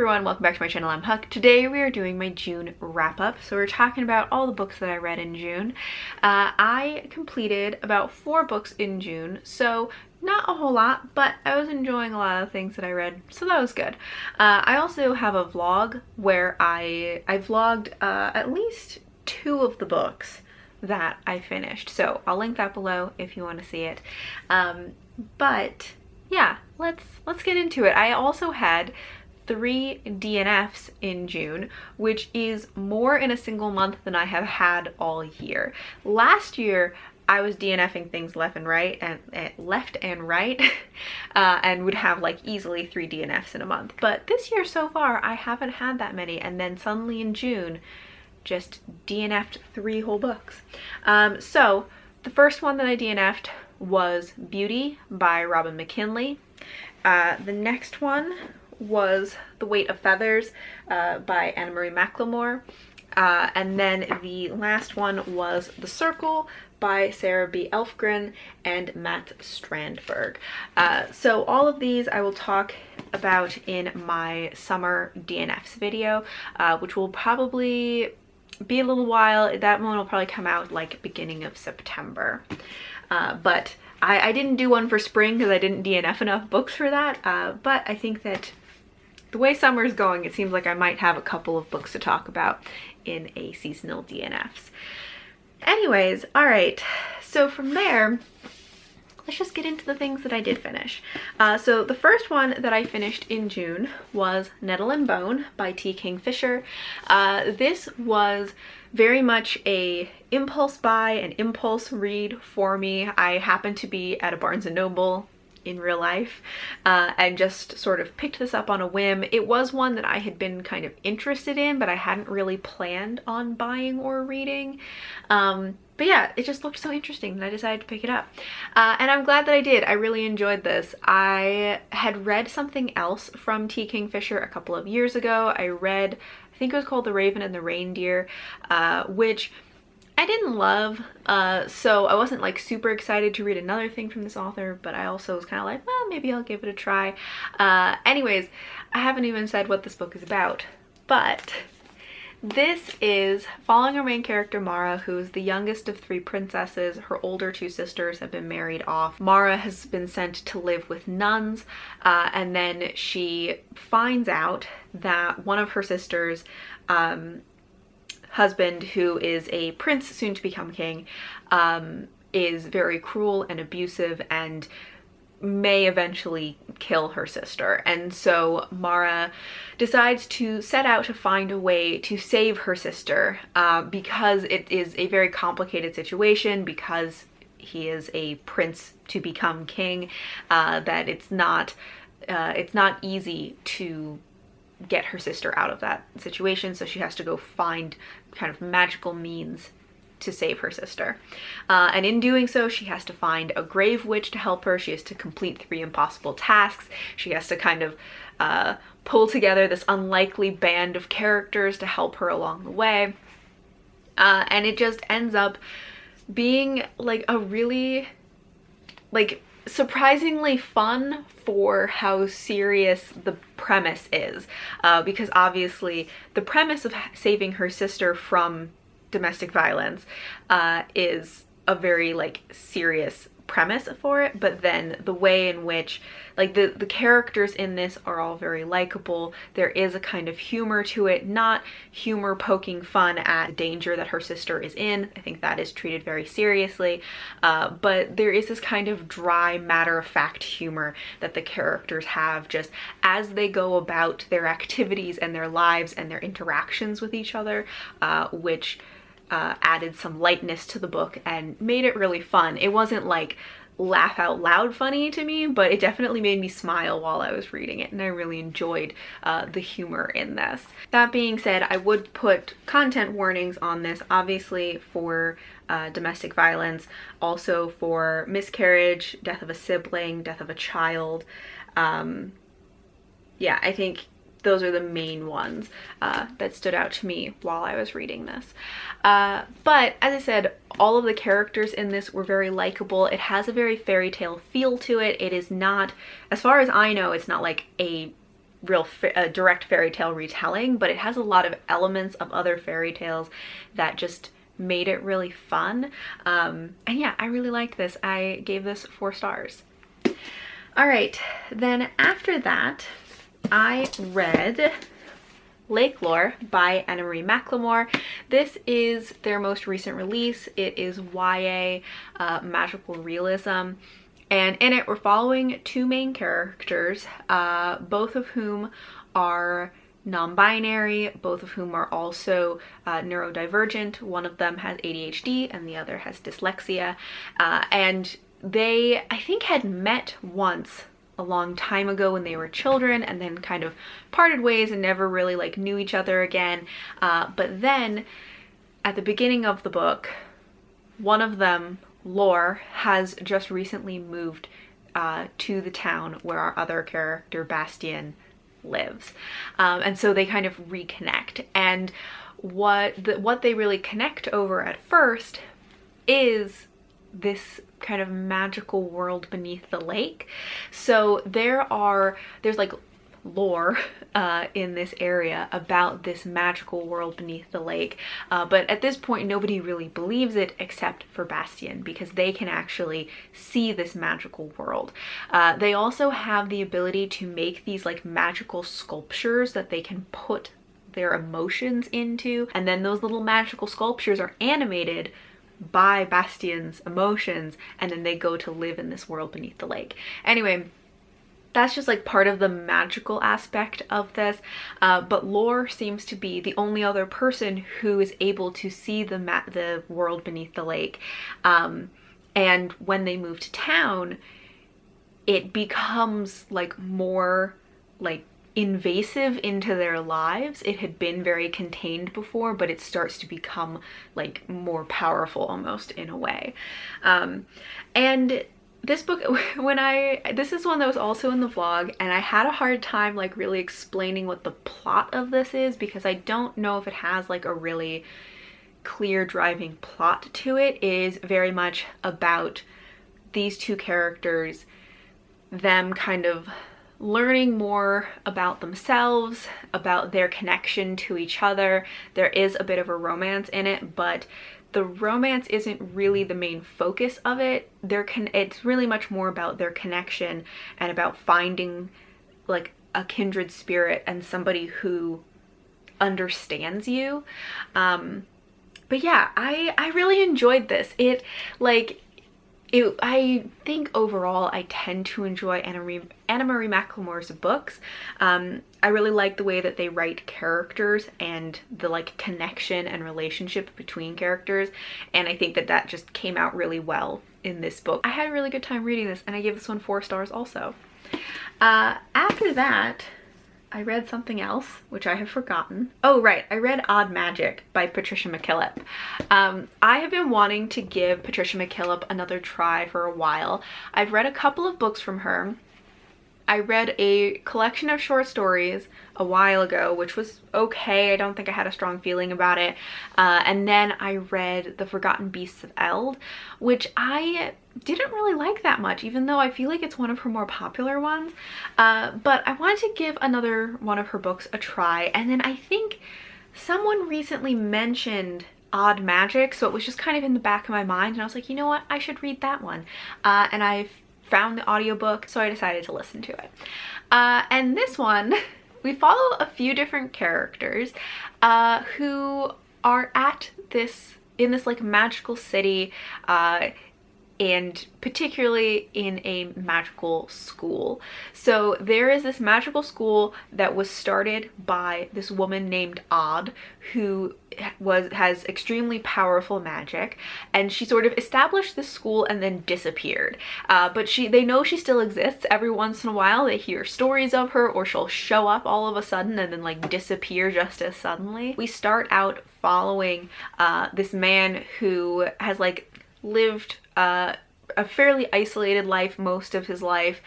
everyone, welcome back to my channel. I'm Huck. Today we are doing my June wrap-up. So we're talking about all the books that I read in June. I completed about 4 books in June, so not a whole lot, but I was enjoying a lot of things that I read, so that was good. I also have a vlog where I vlogged at least 2 of the books that I finished, so I'll link that below if you want to see it. But yeah, let's get into it. I also had 3 DNFs in June, which is more in a single month than I have had all year. Last year I was DNFing things left and right and would have like easily 3 DNFs in a month. But this year so far I haven't had that many, and then suddenly in June just DNF'd 3 whole books. So the first one that I DNF'd was Beauty by Robin McKinley. The next one was The Weight of Feathers by Anna Marie McLemore. And then the last one was The Circle by Sarah B. Elfgren and Matt Strandberg. So all of these I will talk about in my summer DNFs video, which will probably be a little while. That one will probably come out like beginning of September. But I didn't do one for spring because I didn't DNF enough books for that. But I think that the way summer is going, it seems like I might have a couple of books to talk about in a seasonal DNFs. Anyways, all right, so from there, let's just get into the things that I did finish. So the first one that I finished in June was Nettle and Bone by T. Kingfisher. This was very much a impulse buy, an impulse read for me. I happened to be at a Barnes & Noble in real life and just sort of picked this up on a whim. It was one that I had been kind of interested in, but I hadn't really planned on buying or reading. But yeah, it just looked so interesting that I decided to pick it up. And I'm glad that I did. I really enjoyed this. I had read something else from T. Kingfisher a couple of years ago. I read, I think it was called The Raven and the Reindeer, which I didn't love, so I wasn't like super excited to read another thing from this author, but I also was kind of like, well, maybe I'll give it a try. Anyways, I haven't even said what this book is about, but this is following our main character Mara, who is the youngest of 3 princesses. Her older 2 sisters have been married off. Mara has been sent to live with nuns, and then she finds out that one of her sisters, husband, who is a prince soon to become king, is very cruel and abusive and may eventually kill her sister. And so Mara decides to set out to find a way to save her sister, because it is a very complicated situation, because he is a prince to become king, that it's not easy to get her sister out of that situation, so she has to go find kind of magical means to save her sister. And in doing so, she has to find a grave witch to help her. She has to complete 3 impossible tasks. She has to kind of pull together this unlikely band of characters to help her along the way. And it just ends up being like a really surprisingly fun for how serious the premise is, because obviously the premise of saving her sister from domestic violence is a very like serious premise for it, but then the way in which like the characters in this are all very likable. There is a kind of humor to it, not humor poking fun at the danger that her sister is in. I think that is treated very seriously, but there is this kind of dry, matter-of-fact humor that the characters have just as they go about their activities and their lives and their interactions with each other, which added some lightness to the book and made it really fun. It wasn't like laugh out loud funny to me, but it definitely made me smile while I was reading it, and I really enjoyed the humor in this. That being said, I would put content warnings on this, obviously for domestic violence, also for miscarriage, death of a sibling, death of a child. Yeah, I think those are the main ones that stood out to me while I was reading this. But as I said, all of the characters in this were very likable. It has a very fairy tale feel to it. It is not, as far as I know, it's not like a direct fairy tale retelling, but it has a lot of elements of other fairy tales that just made it really fun. And yeah, I really liked this. I gave this 4 stars. All right, then after that, I read Lake Lore by Anna Marie McLemore. This is their most recent release. It is YA magical realism. And in it, we're following 2 main characters, both of whom are non-binary, both of whom are also neurodivergent. One of them has ADHD and the other has dyslexia. And they, I think, had met once a long time ago when they were children, and then kind of parted ways and never really like knew each other again. But then at the beginning of the book, one of them, Lore, has just recently moved to the town where our other character, Bastien, lives. And so they kind of reconnect. And what they really connect over at first is this kind of magical world beneath the lake. So there's like lore in this area about this magical world beneath the lake, but at this point nobody really believes it except for Bastien, because they can actually see this magical world. They also have the ability to make these like magical sculptures that they can put their emotions into, and then those little magical sculptures are animated by Bastien's emotions, and then they go to live in this world beneath the lake. Anyway, that's just like part of the magical aspect of this, but Lore seems to be the only other person who is able to see the world beneath the lake. And when they move to town, it becomes like more like invasive into their lives. It had been very contained before, but it starts to become like more powerful almost in a way. And this book, this is one that was also in the vlog, and I had a hard time like really explaining what the plot of this is, because I don't know if it has like a really clear driving plot to it. It is very much about these 2 characters, them kind of learning more about themselves, about their connection to each other. There is a bit of a romance in it, but the romance isn't really the main focus of it. It's really much more about their connection and about finding like a kindred spirit and somebody who understands you. But yeah, I really enjoyed this. I think overall I tend to enjoy Anna Marie McLemore's books. I really like the way that they write characters and the like connection and relationship between characters, and I think that just came out really well in this book. I had a really good time reading this, and I gave this one 4 stars also. After that, I read something else, which I have forgotten. Oh, right. I read Odd Magic by Patricia McKillip. I have been wanting to give Patricia McKillip another try for a while. I've read a couple of books from her. I read a collection of short stories a while ago, which was okay. I don't think I had a strong feeling about it. And then I read The Forgotten Beasts of Eld, which I didn't really like that much, even though I feel like it's one of her more popular ones. But I wanted to give another one of her books a try. And then I think someone recently mentioned Odd Magic, so it was just kind of in the back of my mind, and I was like, you know what, I should read that one. And I found the audiobook, so I decided to listen to it. And this one, we follow a few different characters who are in this like magical city, and particularly in a magical school. So there is this magical school that was started by this woman named Odd, who has extremely powerful magic, and she sort of established this school and then disappeared. But they know she still exists. Every once in a while they hear stories of her, or she'll show up all of a sudden and then like disappear just as suddenly. We start out following this man who has like lived a fairly isolated life most of his life,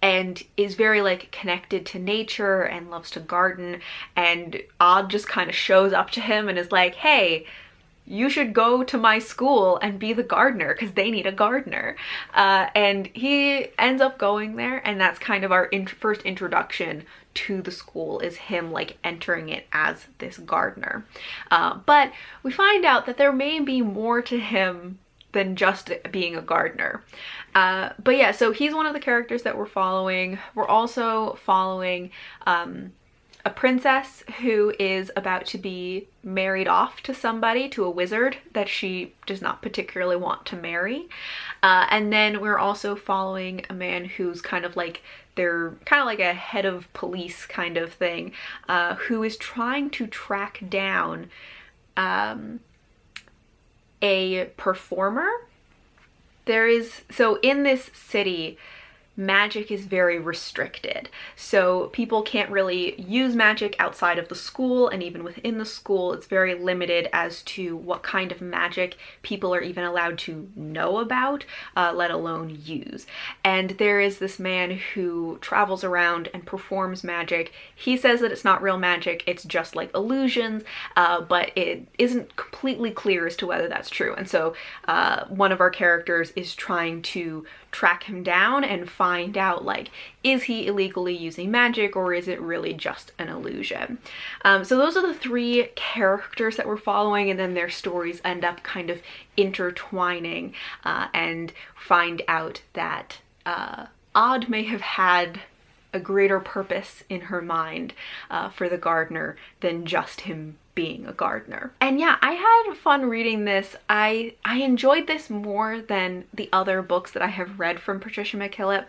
and is very like connected to nature and loves to garden, and Odd just kind of shows up to him and is like, hey, you should go to my school and be the gardener because they need a gardener. And he ends up going there, and that's kind of our first introduction to the school, is him like entering it as this gardener. But we find out that there may be more to him than just being a gardener. But yeah, so he's one of the characters that we're following. We're also following a princess who is about to be married off to somebody, to a wizard that she does not particularly want to marry. And then we're also following a man who's kind of like, they're kind of like a head of police kind of thing, who is trying to track down a performer. So in this city, magic is very restricted. So people can't really use magic outside of the school, and even within the school, it's very limited as to what kind of magic people are even allowed to know about, let alone use. And there is this man who travels around and performs magic. He says that it's not real magic, it's just like illusions, but it isn't completely clear as to whether that's true. And so one of our characters is trying to track him down and find out, like, is he illegally using magic, or is it really just an illusion? So those are the three characters that we're following, and then their stories end up kind of intertwining, and find out that Odd may have had a greater purpose in her mind for the gardener than just him being a gardener. And yeah, I had fun reading this. I enjoyed this more than the other books that I have read from Patricia McKillip.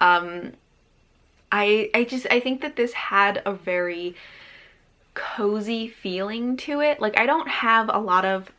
I think that this had a very cozy feeling to it. Like, I don't have a lot of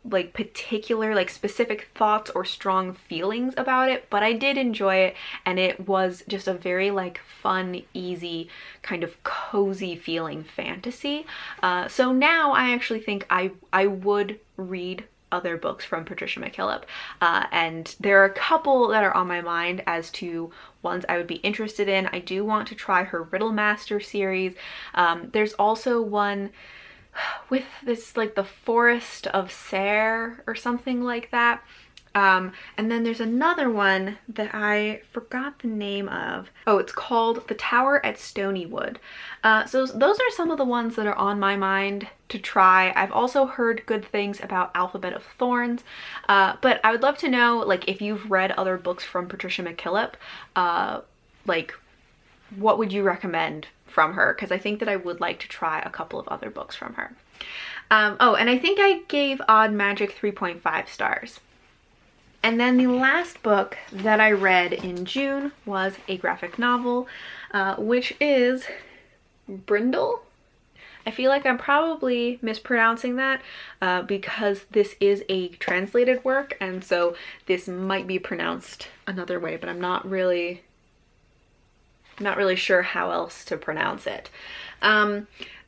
like particular like specific thoughts or strong feelings about it, but I did enjoy it, and it was just a very like fun, easy, kind of cozy feeling fantasy. So now I actually think I would read other books from Patricia McKillip, and there are a couple that are on my mind as to ones I would be interested in. I do want to try her Riddle Master series. There's also one with this like the Forest of Sayre or something like that. And then there's another one that I forgot the name of. Oh, it's called The Tower at Stonywood. So those are some of the ones that are on my mind to try. I've also heard good things about Alphabet of Thorns, but I would love to know, like, if you've read other books from Patricia McKillip, like, what would you recommend from her? Because I think that I would like to try a couple of other books from her. Oh, and I think I gave Odd Magic 3.5 stars. And then the last book that I read in June was a graphic novel, which is Brindle. I feel like I'm probably mispronouncing that because this is a translated work, and so this might be pronounced another way, but I'm not really sure how else to pronounce it.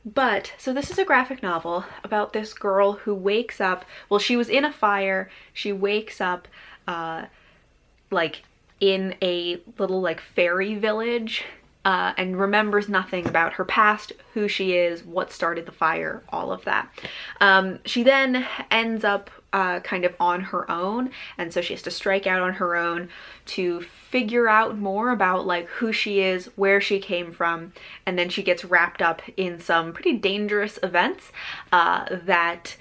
But so this is a graphic novel about this girl who wakes up, well, she was in a fire, she wakes up like in a little like fairy village, and remembers nothing about her past, who she is, what started the fire, all of that. She then ends up kind of on her own, and so she has to strike out on her own to figure out more about like who she is, where she came from, and then she gets wrapped up in some pretty dangerous events that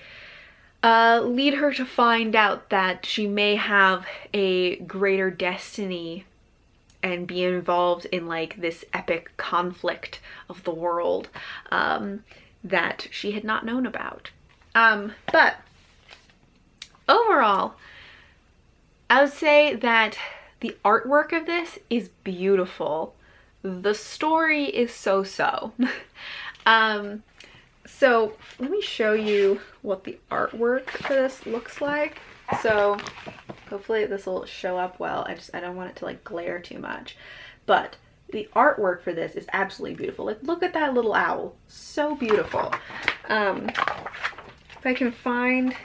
lead her to find out that she may have a greater destiny and be involved in like this epic conflict of the world that she had not known about. But overall, I would say that the artwork of this is beautiful. The story is so-so. So let me show you what the artwork for this looks like. So hopefully this will show up well. I don't want it to like glare too much. But the artwork for this is absolutely beautiful. Like, look at that little owl. So beautiful. If I can find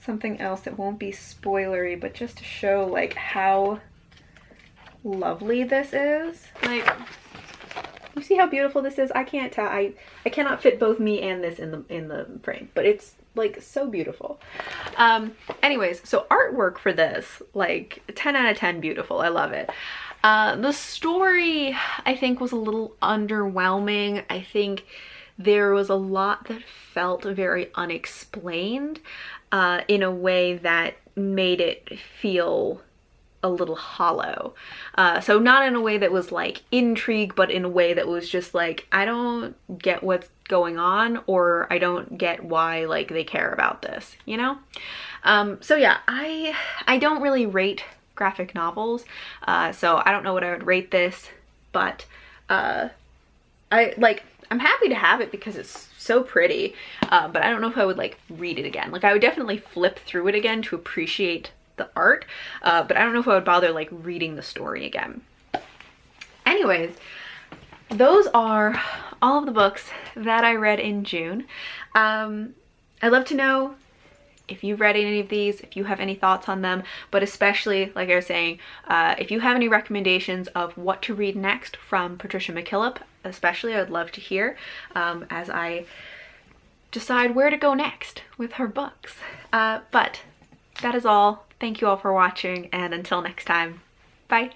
something else that won't be spoilery, but just to show like how lovely this is. Like, you see how beautiful this is? I can't tell. I cannot fit both me and this in the frame, but it's like so beautiful. Anyways, so artwork for this, like 10 out of 10 beautiful. I love it. The story, I think, was a little underwhelming. I think there was a lot that felt very unexplained in a way that made it feel a little hollow. So not in a way that was like intrigue, but in a way that was just like, I don't get what's going on, or I don't get why like they care about this, you know? So yeah, I don't really rate graphic novels, so I don't know what I would rate this, but I'm happy to have it because it's so pretty, but I don't know if I would like read it again. Like I would definitely flip through it again to appreciate the art, but I don't know if I would bother like reading the story again. Anyways, those are all of the books that I read in June. I'd love to know if you've read any of these, if you have any thoughts on them, but especially, like I was saying, if you have any recommendations of what to read next from Patricia McKillip, especially, I would love to hear as I decide where to go next with her books. But that is all. Thank you all for watching, and until next time, bye.